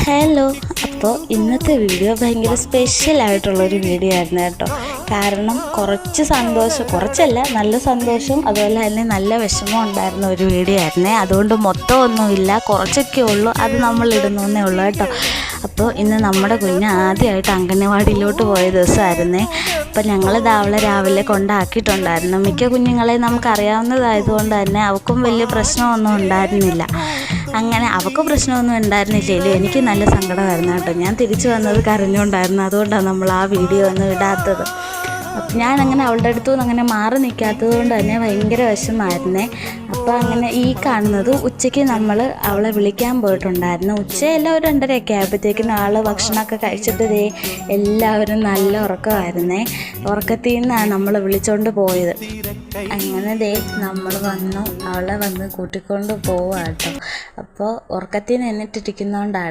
Hello. അപ്പോൾ ഇന്നത്തെ video ഭയങ്കര സ്പെഷ്യലായിട്ടുള്ളൊരു വീഡിയോ ആയിരുന്നു കേട്ടോ. കാരണം കുറച്ചല്ല നല്ല സന്തോഷം, അതുപോലെ തന്നെ നല്ല വിഷമം ഉണ്ടായിരുന്ന ഒരു വീഡിയോ ആയിരുന്നേ. അതുകൊണ്ട് മൊത്തമൊന്നുമില്ല, കുറച്ചൊക്കെ ഉള്ളൂ, അത് നമ്മൾ ഇടുന്നേ ഉള്ളൂ കേട്ടോ. അപ്പോൾ ഇന്ന് നമ്മുടെ കുഞ്ഞ് ആദ്യമായിട്ട് അംഗനവാടിയിലോട്ട് പോയ ദിവസമായിരുന്നേ. അപ്പം ഞങ്ങളിത് അവളെ രാവിലെ കൊണ്ടാക്കിയിട്ടുണ്ടായിരുന്നു. മിക്ക കുഞ്ഞുങ്ങളെ നമുക്കറിയാവുന്നതായതുകൊണ്ട് തന്നെ അവൾക്കും വലിയ പ്രശ്നമൊന്നും ഉണ്ടായിരുന്നില്ല. അങ്ങനെ അവൾക്ക് പ്രശ്നമൊന്നും ഉണ്ടായിരുന്നില്ലല്ലോ. എനിക്ക് നല്ല സങ്കടമായിരുന്നു കേട്ടോ. ഞാൻ തിരിച്ചു വന്നത് കരഞ്ഞുകൊണ്ടായിരുന്നു. അതുകൊണ്ടാണ് നമ്മൾ ആ വീഡിയോ ഒന്നും ഇടാത്തത്. അപ്പം ഞാനങ്ങനെ അവളുടെ അടുത്തു നിന്ന് അങ്ങനെ മാറി നിൽക്കാത്തത് കൊണ്ട് തന്നെ ഭയങ്കര വിഷമമായിരുന്നേ. അപ്പോൾ അങ്ങനെ ഈ കാണുന്നത് ഉച്ചയ്ക്ക് നമ്മൾ അവളെ വിളിക്കാൻ പോയിട്ടുണ്ടായിരുന്നു. ഉച്ചയെല്ലാം ഒരു 2:30 ആയപ്പോഴത്തേക്കിനും ആൾ ഭക്ഷണമൊക്കെ കഴിച്ചിട്ട് എല്ലാവരും നല്ല ഉറക്കമായിരുന്നേ. ഉറക്കത്തിൽ നിന്നാണ് നമ്മൾ വിളിച്ചുകൊണ്ട് പോയത്. അങ്ങനെ നമ്മൾ അവളെ വന്ന് കൂട്ടിക്കൊണ്ട് പോവാ കേട്ടോ. അപ്പോൾ ഉറക്കത്തിൽ നിന്ന് എണ്ണിട്ടിരിക്കുന്നതുകൊണ്ടാണ്